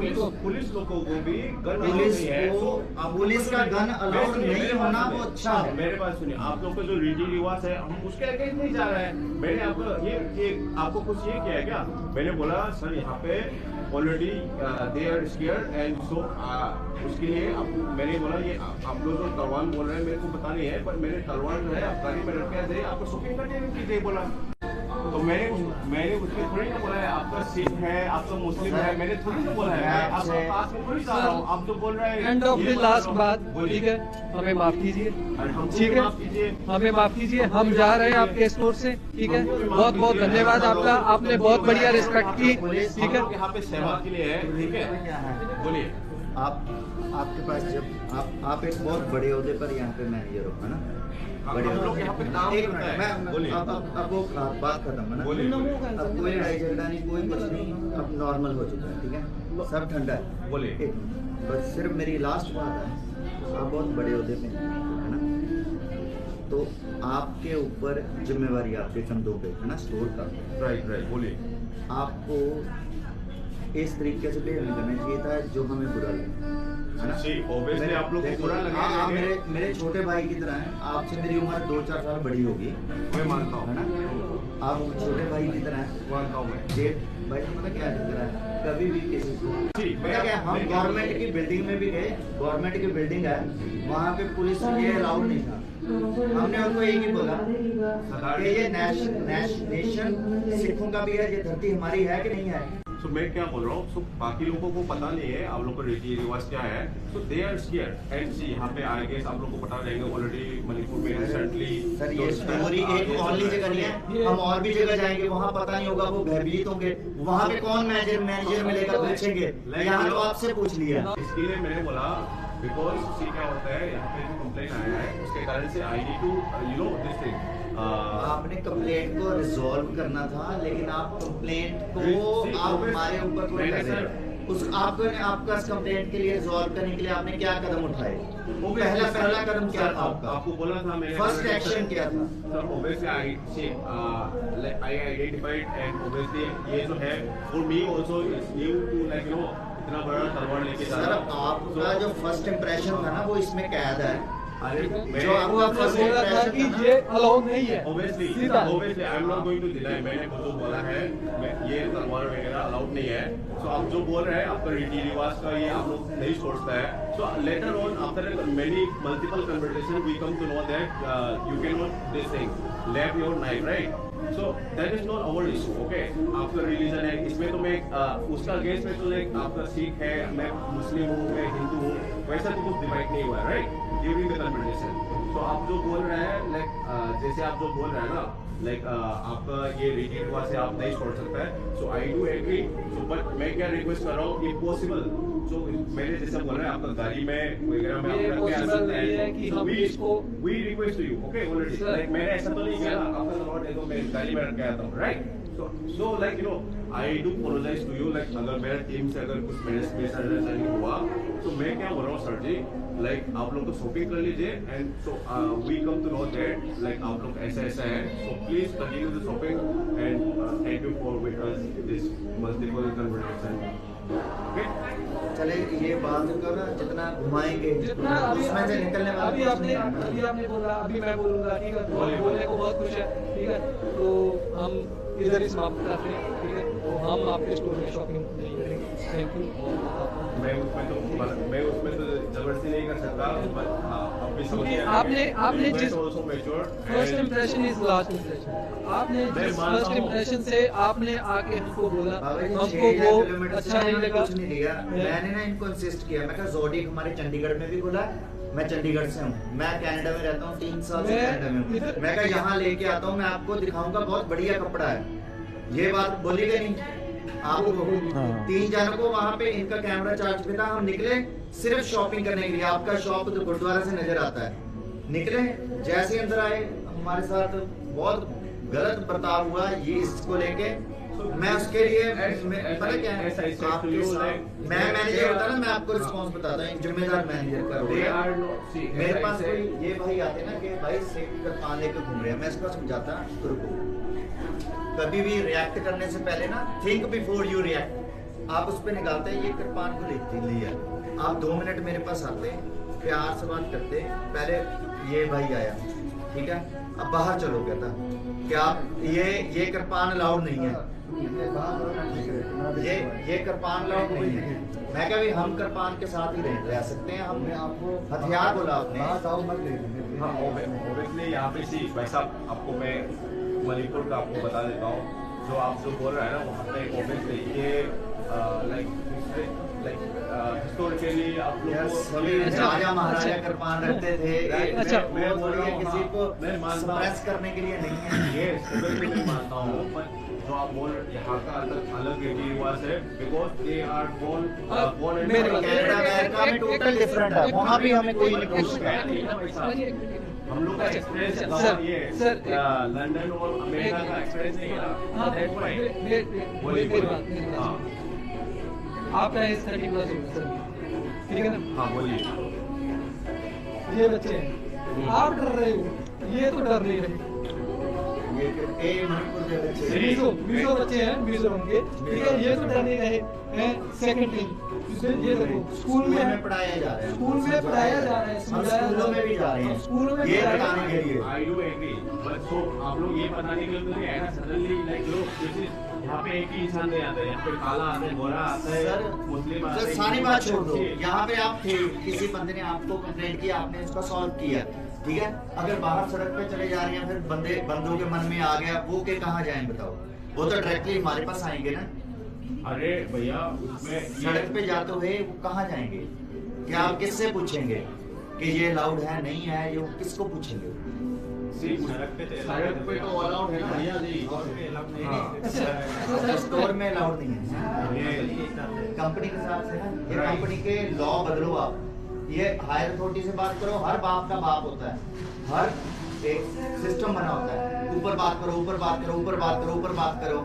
पुलिस लोगों को भी गन पुलिस नहीं है, को- तो आप पुलिस का गन allowed सुनिए, नहीं मेरे होना बात वो सुनिए। अच्छा है। मेरे पास सुनिए, आप लोग का जो रीति रिवाज है हम उसके अगेंस्ट नहीं जा रहे हैं। मैंने आपको ये आपको कुछ ये किया है क्या? मैंने बोला सर यहाँ पे already they are scared and so उसके लिए मैंने बोला ये आप लोग जो तलवार बोल रहे हैं मेरे को पता नहीं है, पर मैंने तलवार जो है आप गाड़ी में रख के दे, आपको शॉपिंग करने कीजिए बोला। तो मैंने उसमें थोड़ी ना बोला है आपका सिख है, आपका मुस्लिम है, मैंने थोड़ी ना बोला है, आपका पास में थोड़ी जा रहा हूँ, आप जो बोल रहे हैं एंड ऑफ द लास्ट बात, ठीक है, हमें माफ कीजिए, ठीक है, हमें माफ कीजिए, हम जा रहे हैं आपके स्टोर से, ठीक है, बहुत बहुत धन्यवाद आपका, आपने बहुत बढ़िया रिस्पेक्ट की, ठीक है। यहाँ पे सेवा के लिए है, ठीक है, बोलिए। आपके पास जब आप एक बहुत बड़े ओहदे पर यहाँ पे मैनेजर हो, है ना? बड़े हम लोग ओहदे। यहाँ पे काम एक करते हैं। मिनट, बोलिए। अब वो बात खत्म है ना? बोलिए, बोलिए। अब कोई लड़ाई झगड़ा नहीं, कोई कुछ नहीं, अब नॉर्मल हो चुका है, ठीक है, सब ठंडा है। बोलिए। एक मिनट, बस सिर्फ मेरी लास्ट बात है, आप बहुत बड़े ओहदे पे हैं, है ना? तो आपके ऊपर जिम्मेवारी आपके कंधों पे है ना, स्टोर का। राइट राइट, बोलिए। आपको इस तरीके से बिहेव नहीं करना चाहिए था जो हमें बुरा लगे, है ना? जी, obviously आप लोग को देखो, बुरा लगेगा, आप लेकिन- मेरे छोटे भाई की तरह हैं, आपसे मेरी उम्र 2-4 साल बड़ी होगी, मैं मानता है हूँ, ना? आप छोटे भाई की तरह हैं, मानता हूँ मैं। जेठ भाई को पता क्या दिख रहा है, कभी भी किसी को जी, पता क्या, हम मैं- गवर्नमेंट की बिल्डिंग में भी गए, गवर्नमेंट की बिल्डिंग है, वहाँ पे पुलिस ये अलाउड नहीं था, हमने उनको यही नहीं बोला कि ये नेशन सिखों का भी है, ये धरती हमारी है कि नहीं है। तो मैं क्या बोल रहा हूँ, so, बाकी लोगों को पता नहीं है आप लोग का रीति रिवाज क्या है, तो दे आर स्केयर्ड एंड सी यहाँ पे आई गेस आप लोग को पता रहेगा ऑलरेडी मणिपुर में रिसेंटली। सर ये स्टोरी एक ओनली जगह नहीं है, हम और भी जगह जाएंगे, वहाँ पता नहीं होगा, वो भयभीत होंगे, वहाँ पे कौन मैनेजर मिलेगा, पूछेंगे, यहाँ तो आपसे पूछ लिया। इसके लिए मैंने बोला बिकॉज सी क्या होता है यहाँ पे जो कंप्लेन आया है उसके कारण से I need to you know this thing. आपने कंप्लेंट को रिजॉल्व करना था, लेकिन आप कंप्लेंट को आप हमारे ऊपर पूरा कर रहे हैं। उस आपका कंप्लेंट के लिए रिजॉल्व करने के लिए आपने क्या कदम उठाए? वो पहला कदम क्या था आपका? आपको बोला था मैंने, फर्स्ट एक्शन क्या था? Sir obviously I identified and obviously ये जो है for me also it's new to like you know इतना बड़ा तलवार लेके जा सर रहा हूँ। आपका जो फर्स्ट इम्प्रेशन था ना, वो इसमें कैद है। अरे जो आपको आपने फर्स्ट बोला था इम्प्रेशन कि ये अलाउ नहीं है, obviously सीधा। I am not going to deny, मैंने खुद को बोला है ये तलवार वगैरह अलाउड नहीं है। सो आप जो बोल रहे हैं आपका रीति रिवाज का ये आप लोग नहीं सोचता है। So later on after many multiple conversation we come to know that you can not this thing left your knife right. So that is not our issue okay. आपका रिलीजन है, इसमें तो मैं उसका अगेंस्ट में तो एक आपका सिख है, मैं मुस्लिम हूँ, मैं हिंदू हूँ, वैसा तो कुछ डिवाइड नहीं हुआ राइट। Giving the conversation. तो आप जो बोल रहे हैं लाइक जैसे आप जो बोल रहे हैं ना लाइक आपका ये रीति रिवाज से आप नहीं छोड़ सकते हैं। So I do agree. So but मैं क्या रिक्वेस्ट कर रहा हूँ इफ पॉसिबल जो मेरे जैसे बोल रहे हैं आपका गाड़ी में वगैरह में ये आप रख के आ possible सकते नहीं है हैं। कि So हम इसको we request to you, okay, already. Sir. Like मैंने ऐसा तो नहीं किया ना, आपका नंबर दे दो मैं गाड़ी में रख के आता हूँ, right? So like you know, I do apologize to you. Like अगर मेरे टीम से अगर कुछ मेरे मिसअंडरस्टैंडिंग हुआ, तो मैं क्या बोल रहा हूँ सर जी, like आप लोग तो शॉपिंग कर लीजिए and so we come to know that like आप लोग ऐसा ऐसा है, so please continue the shopping and thank you for with us this multiple conversation. Okay? चले ये बात कर जितना घुमाएंगे जितना उसमें से निकलने वाला अभी कुछ आपने नहीं है। अभी आपने बोला, अभी मैं बोलूंगा, ठीक है, बोलने को बहुत कुछ है, ठीक है, तो हम इधर ही समाप्त करते हैं, ठीक है, तो हम आपके स्टोर में शॉपिंग नहीं करेंगे। Thank you. मैं उसमें तो जबरदस्ती नहीं कर सकता, but अब भी समझिए आपने जिस also matured first and- impression is last impression, आपने मैं जिस मानता फर्स्ट हूँ। इंप्रेशन से आपने आके हमको बोला, बाबा जी, हमको 6,000 वो किलोमीटर से अच्छा नहीं मैंने लगा। कुछ नहीं दिया। मैंने ना इनको इंसिस्ट किया, मैं कहा ज़ोडिएक हमारे चंडीगढ़ में भी खुला, मैं चंडीगढ़ से हूँ, मैं कनाडा में रहता हूँ, 3 साल से मैं कनाडा में हूँ। इधर- मैं कहा यहाँ लेके आता हूँ, मैं आपको दिखाऊंगा बहुत बढ़िया कपड़ा है। ये बात बोली गई नहीं आपको। 3 जनों को वहाँ पे इनका कैमरा चार्ज पे था, हम निकले सिर्फ शॉपिंग करने के लिए। आपका शॉप तो गुरुद्वारा से नजर आता है। निकले जैसे अंदर आए, हमारे साथ बहुत गलत बर्ताव हुआ ये इसको लेके। मैं उसके लिए पता क्या है, आपके साथ मैं मैनेजर होता ना, मैं आपको रिस्पॉन्स बताता हूँ, एक जिम्मेदार मैनेजर का They रोल are है। not- see, मेरे as I पास said- कोई ये भाई आते ना कि भाई सेफ्टी का पान लेके घूम रहे हैं, मैं इसको समझाता रुको, कभी भी रिएक्ट करने से पहले ना थिंक बिफोर यू रिएक्ट। आप उस पर निकालते हैं ये कृपान को लेते लिया, आप 2 मिनट मेरे पास आते, प्यार से बात करते, पहले ये भाई आया, ठीक है, अब बाहर चलो कहता क्या आप ये कृपान अलाउड नहीं है, ये कृपान अलाउड नहीं है। मैं कहा भी हम कृपान के साथ ही रह सकते हैं, हम आपको हथियार बोला आपने। हाँ obviously यहाँ पे सी वैसा आपको मैं मणिपुर का आपको बता देता हूँ। जो आप जो बोल रहे हैं ना वहाँ पे obviously ये लाइक हिस्टोरिकली आप लोग सभी राजा महाराजा कृपान रखते थे। अच्छा, मैं बोल रहा हूँ किसी को मैं मानता हूँ। suppress करने के लिए नहीं है। ये obviously मैं मानता हूँ, पर जो आप बोल यहाँ का अलग रीति रिवाज है because they are born and मेरे पास- कनाडा अमेरिका में टोटल डिफरेंट है, वहाँ भी हमें कोई नहीं पूछता है। हम लोग का एक्सपीरियंस सर, ये सर, लंदन और अमेरिका का एक्सपीरियंस नहीं है ना। हाँ, That's why। मेरी बात हाँ आपका एज 30 प्लस होगा सर, ठीक है ना, हाँ बोलिए। ये बच्चे हैं, आप डर रहे हो, ये तो डर नहीं रहे। ये मणिपुर के बच्चे मिजो बच्चे हैं, मिजो होंगे, ठीक है, ये तो डर नहीं रहे हैं। सेकंड थिंग, ये देखो स्कूल में पढ़ाया जा रहा है, स्कूल में पढ़ाया जा रहा है, हम समझाया स्कूलों में भी जा रहे हैं, स्कूलों में ये पढ़ाया जा बताने रहा के लिए। I do agree, but so आप लोग ये बताने के लिए तो नहीं है ना सडनली लाइक लोग जैसे यहाँ पे एक ही इंसान नहीं आता है, यहाँ पे काला आता है, गोरा आता है, सर मुस्लिम आता सर है, सारी बात छोड़ दो, हिंदू, यहाँ पे आप थे, किसी बंदे ने आपको कंप्लेंट किया, आपने उसका सॉल्व किया, ठीक है। अगर बाहर सड़क पे चले जा रहे हैं, फिर बंदों के मन में आ गया वो के कहाँ जाएं बताओ, वो तो डायरेक्टली हमारे पास आएंगे ना। अरे भैया उसमें सड़क पे जाते हुए वो कहाँ जाएंगे, क्या आप किससे पूछेंगे कि ये अलाउड है नहीं है, ये किसको पूछेंगे? सड़क पे तो अलाउड है ना भैया जी। हाँ, स्टोर में अलाउड नहीं है, कंपनी के साथ से ना, ये कंपनी के लॉ बदलो आप, ये हायर अथॉरिटी से बात करो, हर बाप का बाप होता है, हर एक सिस्टम बना होता है, ऊपर बात करो, ऊपर बात करो, ऊपर बात करो, ऊपर बात करो,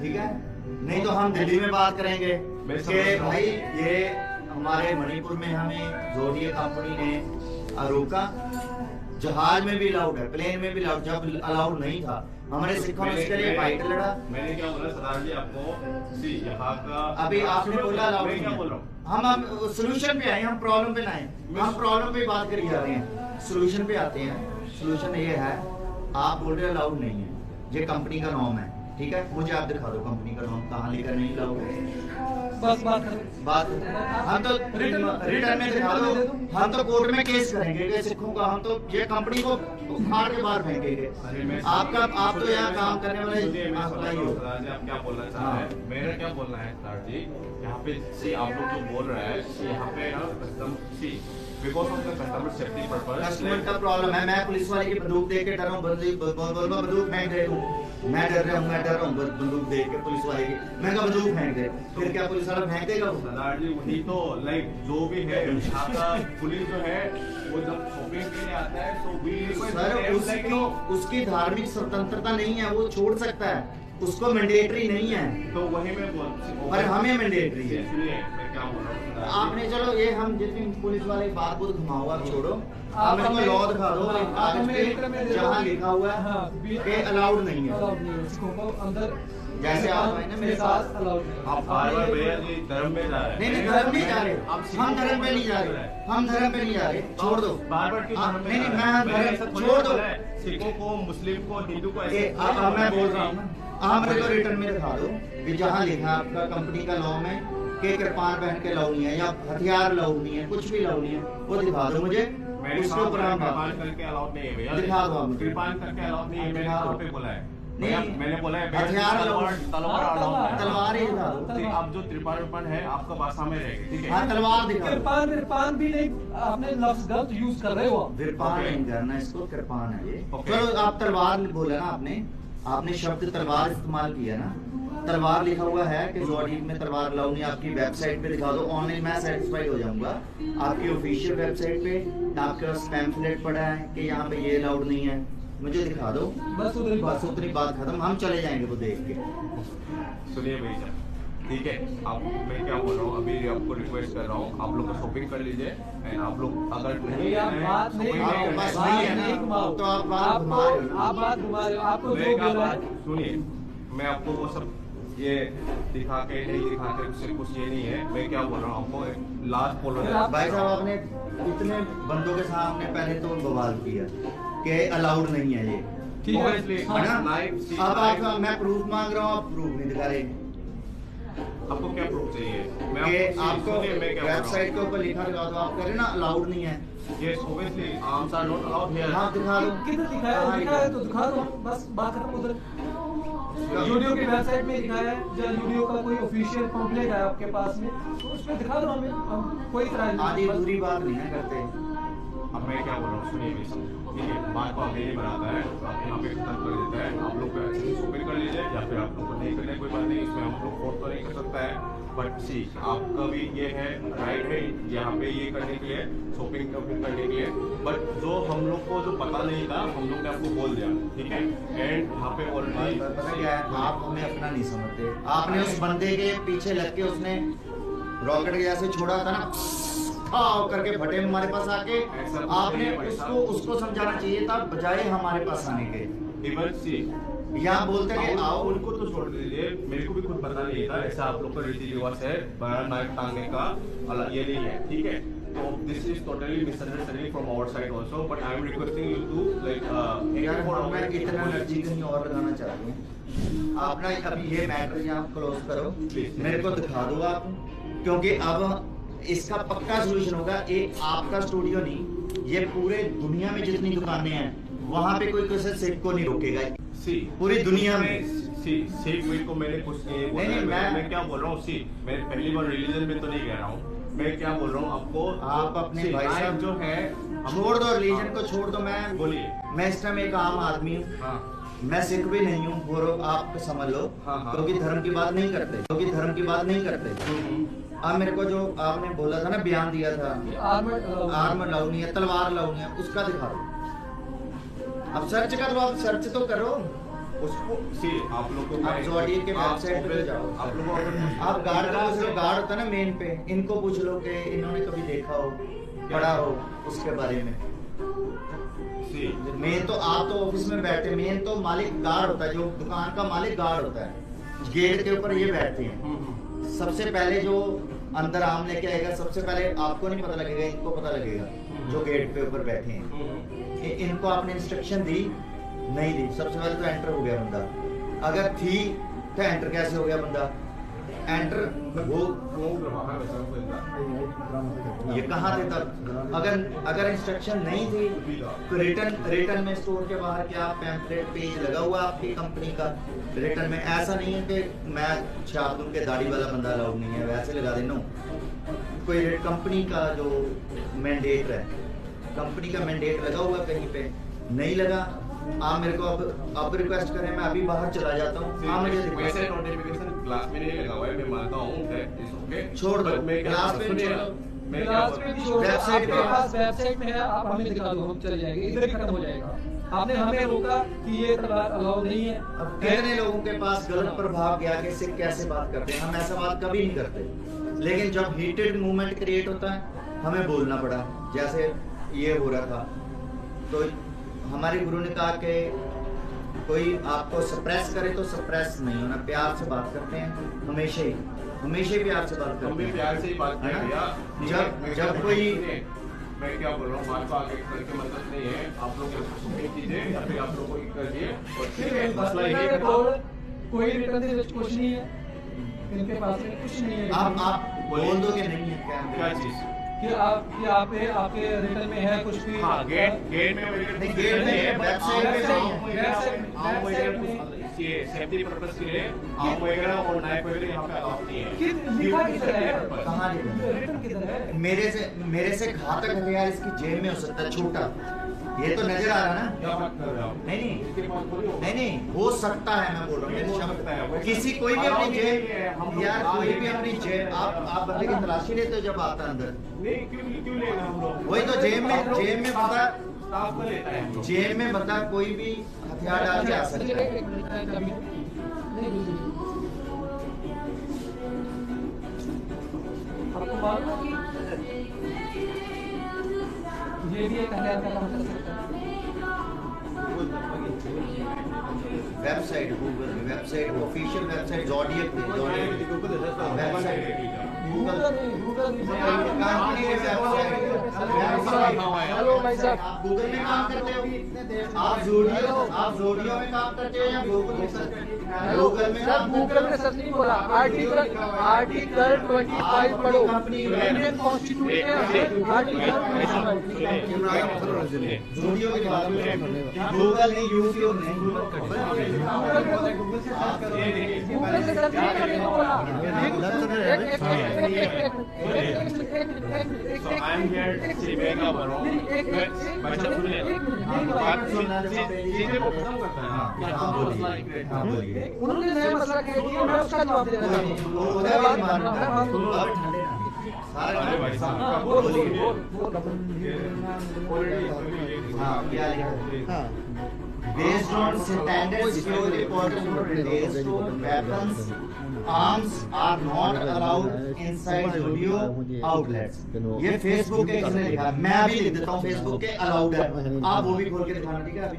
ठीक है। नहीं तो हम दिल्ली में बात करेंगे कि भाई ये हमारे मणिपुर में हमें जोड़िए कंपनी ने रोका, जहाज में भी अलाउड है, प्लेन में भी अलाउड, जब अलाउड नहीं था हमारे सिखों ने इसके लिए फाइट लड़ा। मैंने क्या बोला सरदार जी आपको, सी यहाँ का अभी आपने बोला अलाउड मैं नहीं क्या है। बोल रहा हूँ, हम सोल्यूशन पे आए, हम प्रॉब्लम पे ना आए, हम प्रॉब्लम पे बात करी जा रहे हैं, सोल्यूशन पे आते हैं। सोल्यूशन ये है, आप बोल रहे अलाउड नहीं है, ये कंपनी का नॉर्म है, ठीक है, मुझे आप दिखा दो कंपनी का नाम, कहाँ लेकर नहीं लाओगे बस बात हम तो रिटर्न में दिखा दो, हम तो कोर्ट में केस करेंगे कि सिखों का, हम तो ये कंपनी को उखाड़ के बाहर फेंकेंगे। आप तो यहाँ काम करने वाले आप क्या बोलना चाह रहे हैं? मेरा क्या बोलना है सर जी, यहाँ पे सी आप लोग जो बोल रहे हैं यहाँ पे ना custom see because of the customer safety purpose, customer का प्रॉब्लम है। मैं पुलिस वाले की बंदूक देख के डर रहा हूँ, बंदूक फेंक रहे हूँ, मैं डर रहा हूँ बंदूक देख के पुलिस वाले की, मैं क्या बंदूक फेंक दे, फिर क्या पुलिस वाला फेंक देगा? सरदार जी वही तो लाइक जो भी है यहाँ का पुलिस जो है वो जब शॉपिंग के लिए आता है तो भी सर उसकी धार्मिक स्वतंत्रता नहीं है, वो छोड़ सकता है, उसको मैंडेटरी नहीं है, तो वही मैं बोल, पर हमें मैंडेटरी है। इसलिए मैं क्या बोल रहा हूँ आपने चलो ये हम जितनी पुलिस वाले बात बहुत घुमाओ, आप छोड़ो, आप मेरे को लॉ दिखा दो कागज पे जहाँ लिखा हुआ है कि अलाउड नहीं है, अंदर जैसे आप आए ना मेरे साथ, आप बार-बार भैया जी धर्म में जा रहे हैं। नहीं धर्म नहीं जा रहे, हम धर्म पे नहीं जा रहे, हम धर्म पे नहीं जा रहे, छोड़ दो बार-बार क्यों धर्म नहीं में मैं छोड़ दो, सिखों को, मुस्लिम को, हिंदू को अब मैं बोल रहा हूँ, आप मेरे को रिटर्न में दिखा दो कि जहाँ लिखा है आपका कंपनी का लॉ में कि कृपान पहन के लाउनी है या हथियार लाउनी है, कुछ भी लाउनी है, वो दिखा दो मुझे, उसके ऊपर हम कृपान करके अलाउड नहीं है भैया, दिखा दो आप, कृपान करके अलाउड नहीं है, मैंने कहाँ पे बोला है? नहीं मैंने बोला है हथियार तलवार ही दिखा दो, आप जो त्रिपान है आपका भाषा में रहेगी, ठीक है? हाँ तलवार दिखा दो, कृपान भी नहीं, आपने लफ्ज गलत यूज कर रहे हो, कृपान नहीं करना इसको, कृपान है ये। चलो आप तलवार बोला ना आपने शब्द तलवार इस्तेमाल किया ना, तलवार लिखा हुआ है कि जॉर्डीन में तलवार लाउनी, आपकी वेबसाइट पे दिखा दो, ऑनलाइन मैं सेटिस्फाइड हो जाऊंगा। आपकी ऑफिशियल वेबसाइट पे आपके पास पैम्फलेट पड़ा है कि यहाँ पे ये अलाउड नहीं है, मुझे दिखा दो, बस उतनी बात खत्म, हम चले जाएंगे वो देख के। सुनिए भैया, ठीक है, आप मैं क्या बोल रहा हूँ, अभी आपको रिक्वेस्ट कर रहा हूँ, आप लोग का शॉपिंग कर लीजिए एंड आप लोग अगर नहीं बात नहीं तो आप बात घुमा रहे हो, आपको जो बोला है सुनिए, मैं आपको वो सब ये दिखा के नहीं दिखा के उससे कुछ ये नहीं है, मैं क्या बोल रहा हूँ आपको लास्ट बोल रहा हूँ। भाई साहब आपने इतने बंदों के सामने पहले तो बवाल किया कि अलाउड नहीं है ये, ठीक है ना? अब आपका मैं प्रूफ मांग रहा हूँ, आप प्रूफ नहीं दिखा रहे, आपको क्या प्रूफ चाहिए? कि आपको वेबसाइट के ऊपर लिखा दिखा दो, आप कह रहे ना अलाउड नहीं है, Yes, obviously, arms are not allowed here. हाँ दिखा दो, किधर दिखाया है तो दिखा दो, बस बात खत्म। उधर यूडियो की वेबसाइट में दिखाया है, या यूडियो का कोई ऑफिशियल पम्फलेट है आपके पास में, तो उसमें दिखा दो हमें, हम कोई तरह आधी अधूरी बात नहीं है करते। अब मैं क्या बोल रहा हूँ सुनिए मेरी, ठीक है, बात को आप नहीं बनाता है, आप यहाँ पे खत्म कर देता है, आप लोग अच्छे से शॉपिंग कर लीजिए या फिर आप लोग को नहीं करना कोई बात नहीं, इसमें हम लोग फोर्स तो नहीं कर सकता है, बट सी आपका भी ये है राइट है यहाँ पे ये करने के लिए, शॉपिंग करने के लिए, बट जो हम लोग को जो पता नहीं था हम लोग ने आपको बोल दिया, ठीक है, एंड यहाँ पे ऑलरेडी क्या है, आप हमें अपना नहीं समझते, आपने उस बंदे के पीछे लग के उसने रॉकेट के जैसे छोड़ा था ना, करके फटे हमारे पास आके, आपने उसको समझाना चाहिए था बजाय हमारे पास आने के। इवन सी यहाँ बोलते हैं आओ, उनको तो छोड़ दीजिए, मेरे को भी खुद पता नहीं था ऐसा आप लोग का रीति रिवाज है, बड़ा नाइट टांगने का ये नहीं है, ठीक है, तो this is totally misunderstanding from our side also, but I am requesting you to like यार मैं इतना एनर्जी कहीं और लगाना चाहती हूँ, आप ना अभी ये मैटर यहाँ क्लोज करो, मेरे को दिखा दो आप, क्योंकि अब इसका पक्का सोल्यूशन होगा, एक आपका स्टूडियो नहीं, ये पूरे दुनिया में जितनी दुकानें हैं वहाँ पे कोई किसी सिख को नहीं रोकेगा, पूरी दुनिया में। सिख मेरे को मैंने कुछ नहीं बोला है, मैं क्या बोल रहा हूँ, सी मैं पहली बार रिलीजन में तो नहीं कह रहा हूँ, मैं क्या बोल रहा हूँ आपको, आप अपने भाई साहब जो है छोड़ दो, रिलीजन को छोड़ दो, मैं बोलिए, मैं इस टाइम एक आम आदमी हूँ, हाँ मैं सिख भी नहीं हूँ, बोलो आप समझ लो, क्योंकि धर्म की बात नहीं करते, अब मेरे को जो आपने बोला था ना, बयान दिया था आर्मर लाउनी है, तलवार लाउनी है, उसका दिखा दो, अब सर्च का तो आप सर्च तो करो उसको, सी आप लोग को आप जॉर्डियन के वेबसाइट पे जाओ, आप लोगों आप गार्ड को पूछ लो, गार्ड होता है ना मेन पे, इनको पूछ लो कि इन्होंने कभी देखा हो, पढ़ा हो उसके बारे में। मेन तो आप तो ऑफिस में बैठे, मेन तो मालिक गार्ड होता है, जो दुकान का मालिक गार्ड होता है, गेट के ऊपर ये बैठते हैं, सबसे पहले जो अंदर आम लेके आएगा, सबसे पहले आपको नहीं पता लगेगा, इनको पता लगेगा जो गेट पे ऊपर बैठे हैं, इनको आपने इंस्ट्रक्शन दी नहीं दी, सबसे पहले तो एंटर हो गया बंदा, अगर थी तो एंटर कैसे हो गया बंदा? एंटर वो ये कहाँ थे तब? अगर इंस्ट्रक्शन नहीं थी तो रिटर्न में स्टोर के बाहर क्या पैम्फलेट पेज लगा हुआ आपकी कंपनी का? रिटर्न में ऐसा नहीं है कि मैं छाप दूं कि दाढ़ी वाला बंदा अलाउड नहीं है, वैसे लगा देना। कोई कंपनी का जो मैंडेट है, कंपनी का मैंडेट लगा हुआ कहीं पे नहीं लगा। आप मेरे को अब रिक्वेस्ट करें, मैं अभी बाहर चला जाता हूँ, आप मुझे वैसे नोटिफिकेशन ग्लास में नहीं लगा हुआ है, मैं मानता हूँ छोड़ दो, ग्लास पे छोड़ दो। वेबसाइट में है, आप हमें दिखा दो, हम चले जाएंगे, इधर ही खत्म हो जाएगा। आपने हमें रोका कि ये तलवार अलाउ नहीं है। अब कितने लोगों के पास गलत प्रभाव गया कि इससे कैसे बात करते हैं? हम ऐसा बात कभी नहीं करते, लेकिन जब हीटेड मूवमेंट क्रिएट होता है हमें बोलना पड़ा। जैसे ये हो रहा था तो हमारे गुरु ने कहा कि कोई आपको सप्रेस करे तो सप्रेस नहीं होना, प्यार से बात करते हैं, हमेशा ही प्यार से बात करते हैं। प्यार से ही बात है ना? जब जब कोई मैं क्या बोल रहा हूँ, बात को आगे करके मतलब नहीं है, आप लोग कीजिए या फिर आप लोग को करिए और ठीक है, मसला ये है। कोई रिटर्न से कुछ नहीं है इनके पास में, कुछ नहीं है। आप बोल दो कि नहीं है क्या चीज कि आपके रिटर्न में है कुछ भी? हाँ, गेट में गेट में है, वेबसाइट में ये सेफ्टी पर्पस के लिए आम वगैरह और नाइफ वगैरह यहाँ पे अलाउड नहीं है। लिखा किधर है? कहाँ लिखा? रिटर्न किधर है? मेरे से घातक हथियार इसकी जेब में हो सकता है, छोटा, ये तो नजर आ रहा है ना? क्या बात कर रहे हो? नहीं हो सकता है, मैं बोल रहा हूँ किसी कोई भी अपनी जेब, यार कोई भी अपनी जेब, आप बंदे की तलाशी लेते हो जब आता है अंदर? नहीं, क्यों लेना हम लोग? वही तो जेब में बंदा, स्टाफ को लेता है। जेब में बंदा कोई भी हथियार डाल के आ सकता है। आपको मालूम है कि ये भी एक हथियार का काम कर सकता है। Website Google, website official website zodiac website Google hello भाई साहब, आप गूगल में काम करते हो? आप ज़ोडियो में काम करते हो या गूगल में सर्च करते हो? गूगल में सर गूगल में सर्च नहीं बोला, आर्टिकल 25 पढ़ो, इंडियन कॉन्स्टिट्यूशन ज़ोडियो की बात गूगल नहीं, यूट्यूब नहीं, गूगल से सर्च नहीं करने को बोला। So I'm here to say मैं क्या बोल रहा हूँ, भाई साहब सुनिए, बात चीजें को खत्म करता है ना। उन्होंने नया मसला क्या किया, मैं उसका जवाब दे रहा हूँ। अरे भाई साहब Based on standard security protocol, weapons, arms are not allowed inside ज़ोडियो outlets. ये फेसबुक के किसने लिखा? मैं अभी लिख देता हूँ, फेसबुक के अलाउड है, आप वो भी खोल के दिखाना, ठीक है? अभी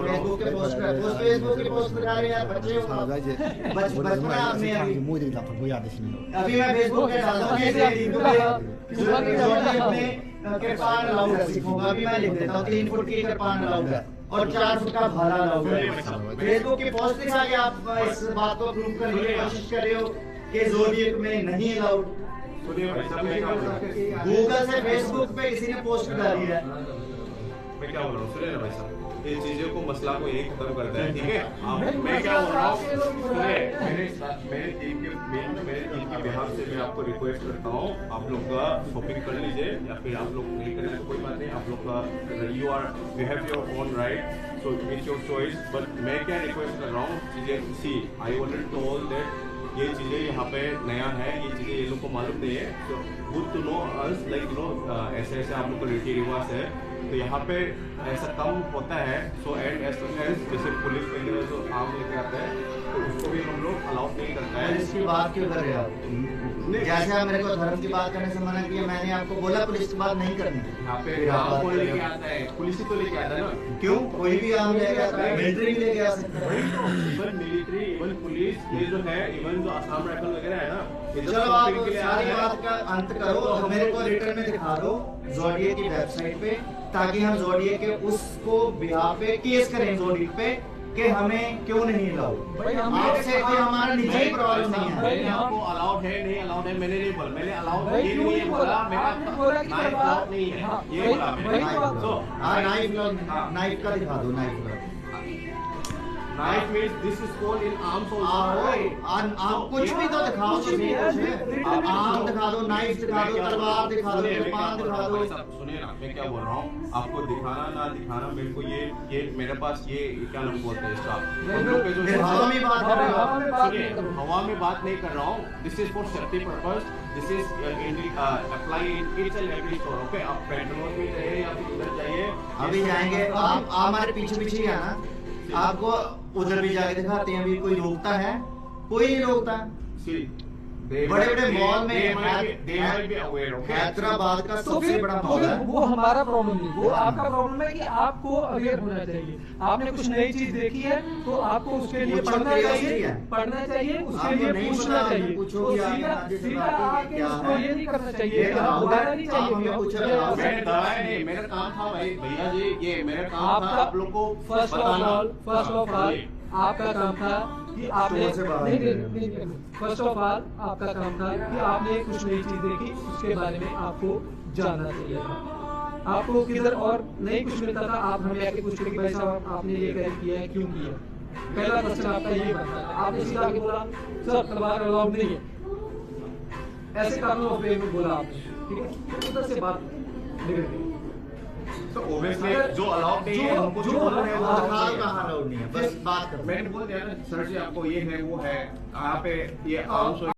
फेसबुक के पोस्ट दिखा रहे हैं बच्चे, बचपना आपने अभी मैं फेसबुक पे डाल दूँ के पान अलाउड है सिखों का, अभी मैं लिख देता हूँ 3 फुट की कृपान अलाउड है और 4 फुट का भाला अलाउड है। फेसबुक की पोस्ट दिखा के आप इस बात को प्रूव करने की कोशिश कर रहे हो कि ज़ोडिएक में नहीं अलाउड। गूगल से फेसबुक पे किसी ने पोस्ट डाली है। मैं क्या बोल रहा हूँ, सुनिए ना भाई साहब, ये चीजों को मसला को यही खत्म करता है, ठीक है? मैं क्या बोल रहा हूँ, सुनिए, मेरे टीम के बिहाफ से मैं आपको रिक्वेस्ट करता हूँ, आप लोग का शॉपिंग कर लीजिए या फिर आप लोग नहीं करें तो कोई बात नहीं, आप लोग का you have your own right, so it's your choice. But मैं क्या रिक्वेस्ट कर रहा हूँ, चीजें सी आई ऑलरेडी टोल्ड दैट ये चीज़ें यहाँ पे नया है, ये चीज़ें ये लोग को मालूम नहीं है, तो good to know us, like no ऐसे ऐसे आप लोग का रीति रिवाज है, तो यहाँ पे ऐसा कम होता है। सो एंड एज जैसे पुलिस वगैरह जो आम लेके आता है तो उसको भी हम लोग अलाउ नहीं करता है। इसकी बात क्यों कर रहे हो आप? जैसे आप मेरे को धर्म की बात करने से मना किया, मैंने आपको बोला पुलिस की बात नहीं करनी। यहाँ पे आम लेके आता है, पुलिस ही तो लेके आता है ना। क्यों? कोई भी आम लेके आता है, मिलिट्री भी लेके आ सकता है। इवन मिलिट्री, इवन पुलिस, ये जो है, इवन जो आसाम राइफल वगैरह है ना, चलो आप सारी बात का अंत करो, मेरे को रिटर्न में दिखा दो ज़ोडिएक की वेबसाइट पे, ताकि हम ज़ोडिएक के उसको बिहार पे केस करें ज़ोडिएक पे कि हमें क्यों नहीं अलाउ? भाई हम आपसे कोई हमारा निजी प्रॉब्लम नहीं है। मैंने आपको अलाउड है नहीं अलाउड है मैंने नहीं बोला, मैंने अलाउड भाई ये क्यों नहीं नहीं बोला, बोला? मैंने आपने बोला कि नाइफ तलवार- अलाउड नहीं है, हाँ, ये वही- बोला वही मैंने। तो बात- So, नाइफ का दिखा दो, नाइफ का। knife means this is called in arms also. आप कुछ भी तो दिखाओ, कुछ भी है, आप आम दिखा दो, नाइफ दिखा दो, तलवार दिखा दो, कृपान दिखा दो। सुनिए ना, मैं क्या बोल रहा हूँ, आपको दिखाना ना दिखाना मेरे को ये मेरे पास ये क्या नाम बोलते हैं इसका, हम लोग के जो फिर हवा में बात कर रहे हो। हवा में बात नहीं सुनिए, कर रहा हूँ। हवा में बात नहीं कर रहा हूँ, this is for safety purpose, this is apply in each and every store, okay? आप पेट्रोल में जाइए या फिर उधर जाइए, अभी जाएंगे, आप हमारे पीछे पीछे ही आना, आपको उधर भी जाके दिखाते हैं। अभी कोई रोकता है? कोई नहीं रोकता। बड़े-बड़े मॉल में हैदराबाद का तो सबसे फिर बड़ा मॉल है। वो हमारा प्रॉब्लम नहीं, वो आपका प्रॉब्लम है कि आपको अवेयर होना चाहिए। आपने कुछ नई चीज देखी है तो आपको उसके लिए पूछो, पढ़ना curiosity चाहिए, है। पढ़ना चाहिए, उसके आपको लिए नहीं पूछना पता, चाहिए। पूछो तो कि आप सीधा यहाँ जिस सीधा बात आके क्या उसको है। ये नहीं करना ये चाहिए, बताओ, बुलाना नहीं आप हमें पूछो, बताओ। चाहिए। मैंने दबाया नहीं, मेरा काम था भाई भैया जी, ये मेरा काम था आपका आप लोग को फर्स्ट ऑफ बताना। ऑल आपका काम था कि आपने स्टोर से बाहर नहीं, फर्स्ट ऑफ ऑल आपका काम था कि आपने कुछ नई चीज देखी, उसके बारे में आपको जानना चाहिए था। आपको किधर और नहीं कुछ मिलता था, आप हमें आके पूछते कि भाई साहब आपने ये कैसे किया है, क्यों किया? पहला क्वेश्चन आपका ये बनता है। आपने सीधा आके बोला सर तलवार अलाउड नहीं है, ऐसे कानून ऑफ में बोला आपने, ठीक है? तो उधर से बात निकल गई। तो ऑब्वियसली जो अलाउड नहीं है हमको जो जो बोलना है वो हाल दिखाओ। कहाँ अलाउड नहीं है, बस बात करो। मैंने बोल दिया ना सर जी, आपको ये है वो है, यहाँ पे ये आर्म्स